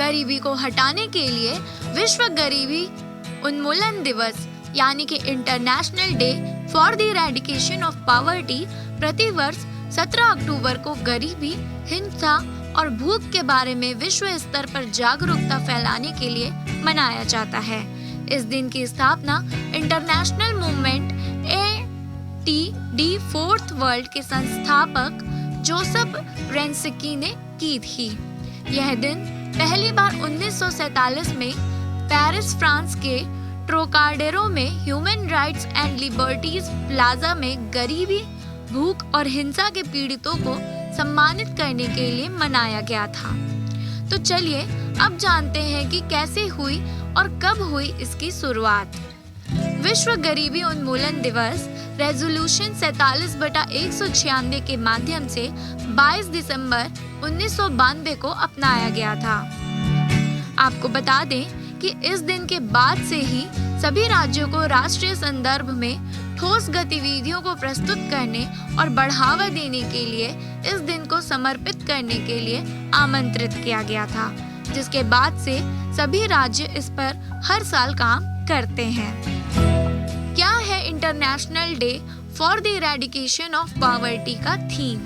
गरीबी को हटाने के लिए विश्व गरीबी उन्मूलन दिवस यानी कि international day for the eradication of poverty प्रतिवर्ष 17 अक्टूबर को गरीबी, हिंसा और भूख के बारे में विश्व स्तर पर जागरूकता फैलाने के लिए मनाया जाता है। इस दिन की स्थापना international movement ATD fourth world के संस्थापक जोसेफ रेंसिकी ने की थी। यह दिन पहली बार 1947 में पेरिस, फ्रांस के ट्रोकाडेरो में human rights and liberties plaza में गरीबी, भूख और हिंसा के पीड़ितों को सम्मानित करने के लिए मनाया गया था। तो चलिए अब जानते हैं कि कैसे हुई और कब हुई इसकी शुरुआत। विश्व गरीबी उन्मूलन दिवस रेजोल्यूशन 47/196 के माध्यम से 22 दिसंबर 1992 को अपनाया गया था। आपको बता दें कि इस दिन के बाद से ही सभी राज्यों को राष्ट्रीय संदर्भ में ठोस गतिविधियों को प्रस्तुत करने और बढ़ावा देने के लिए इस दिन को समर्पित करने के लिए आमंत्रित किया गया था, जिसके बाद से सभी राज्य इस पर हर साल काम करते हैं। क्या है international day for the eradication of poverty का थीम?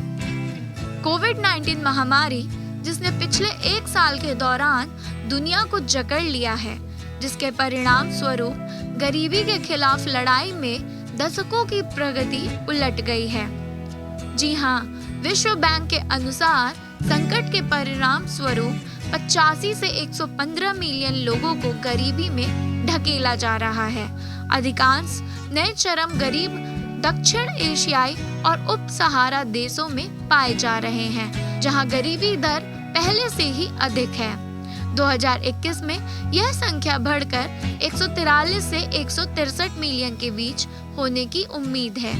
कोविड-19 महामारी जिसने पिछले 1 साल के दौरान दुनिया को जकड़ लिया है, जिसके परिणाम स्वरूप गरीबी के खिलाफ लड़ाई में दशकों की प्रगति उलट गई है। जी हाँ, विश्व बैंक के अनुसार संकट के परिणाम स्वरूप 85 से 115 मिलियन लोगों को गरीबी में ढकेला जा रहा है। अधिकांश नए चरम गरीब दक्षिण एशियाई और उप सहारा देशों में पाए जा रहे हैं, जहां गरीबी दर पहले से ही अधिक है। 2021 में यह संख्या बढ़कर 143 से 163 मिलियन के बीच होने की उम्मीद है।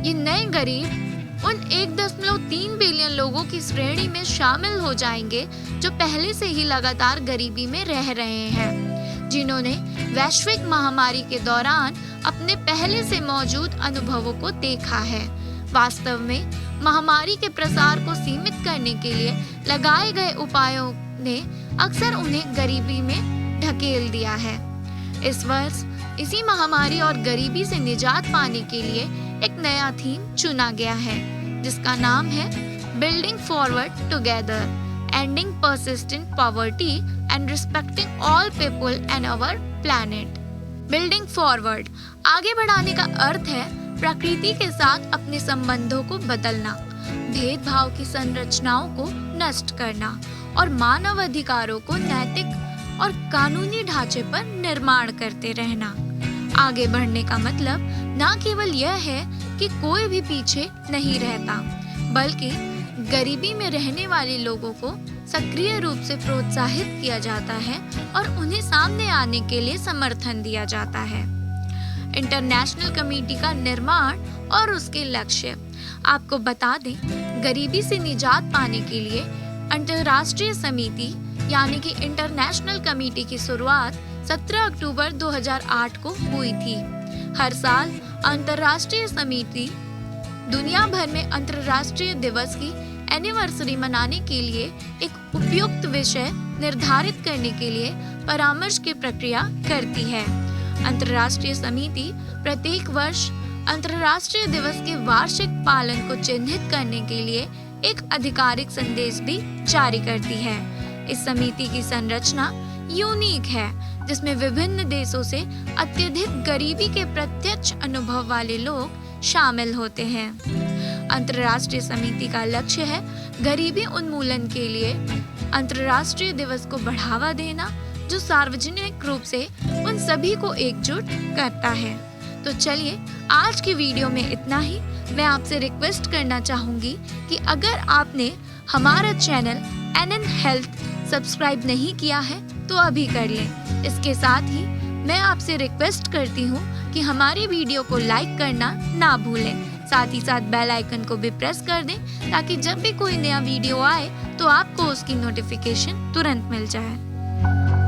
ये नए गरीब उन 1.3 बिलियन लोगों की श्रेणी में शामिल हो जाएंगे जो पहले से ही लगातार गरीबी में रह रहे हैं, जिन्होंने वैश्विक महामारी के दौरान अपने पहले से मौजूद अनुभवों को देखा है। वास्तव में महामारी के प्रसार को सीमित करने के लिए लगाए गए उपायों ने अक्सर उन्हें गरीबी में ढकेल दिया है। इस वर्ष इसी महामारी और गरीबी से निजात पाने के लिए एक नया थीम चुना गया है, जिसका नाम है building forward together, ending persistent poverty and respecting all people and our planet. Building forward आगे बढ़ाने का अर्थ है प्रकृति के साथ अपने संबंधों को बदलना, भेदभाव की संरचनाओं को नष्ट करना और मानव अधिकारों को नैतिक और कानूनी ढांचे पर निर्माण करते रहना। आगे बढ़ने का मतलब न केवल यह है कि कोई भी पीछे नहीं रहता, बल्कि गरीबी में रहने वाले लोगों को सक्रिय रूप से प्रोत्साहित किया जाता है और उन्हें सामने आने के लिए समर्थन दिया जाता है। इंटरनेशनल कमेटी का निर्माण और उसके लक्ष्य। आपको बता दें, गरीबी से निजात पाने के लिए अंतर्राष्ट्रीय समिति यानी कि इंटरनेशनल कमेटी की शुरुआत 17 अक्टूबर 2008 को हुई थी। हर साल अंतर्राष्ट्रीय समिति दुनिया भर में अंतर्राष्ट्रीय दिवस की एनिवर्सरी मनाने के लिए एक उपयुक्त विषय निर्धारित करने के लिए परामर्श की प्रक्रिया करती है। अंतर्राष्ट्रीय समिति प्रत्येक वर्ष अंतर्राष्ट्रीय दिवस के वार्षिक पालन को चिन्हित करने के लिए एक आधिकारिक संदेश भी जारी करती है। इस समिति की संरचना यूनिक है, जिसमें विभिन्न देशों से अत्यधिक गरीबी के प्रत्यक्ष अनुभव वाले लोग शामिल होते हैं। अंतर्राष्ट्रीय समिति का लक्ष्य है गरीबी उन्मूलन के लिए अंतर्राष्ट्रीय दिवस को बढ़ावा देना, जो सार्वजनिक रूप से उन सभी को एकजुट करता है। तो चलिए आज की वीडियो में इतना ही। मैं आपसे रिक्वेस्ट करना चाहूँगी कि अगर आपने हमारा चैनल NN Health सब्सक्राइब नहीं किया है तो अभी कर लें। इसके साथ ही मैं आपसे रिक्वेस्ट करती हूँ कि हमारी वीडियो को लाइक करना ना भूलें, साथ ही साथ बेल आइकन को भी प्रेस कर दें ताकि जब भी कोई नया वीडियो आए तो आपको उसकी नोटिफिकेशन तुरंत मिल जाए।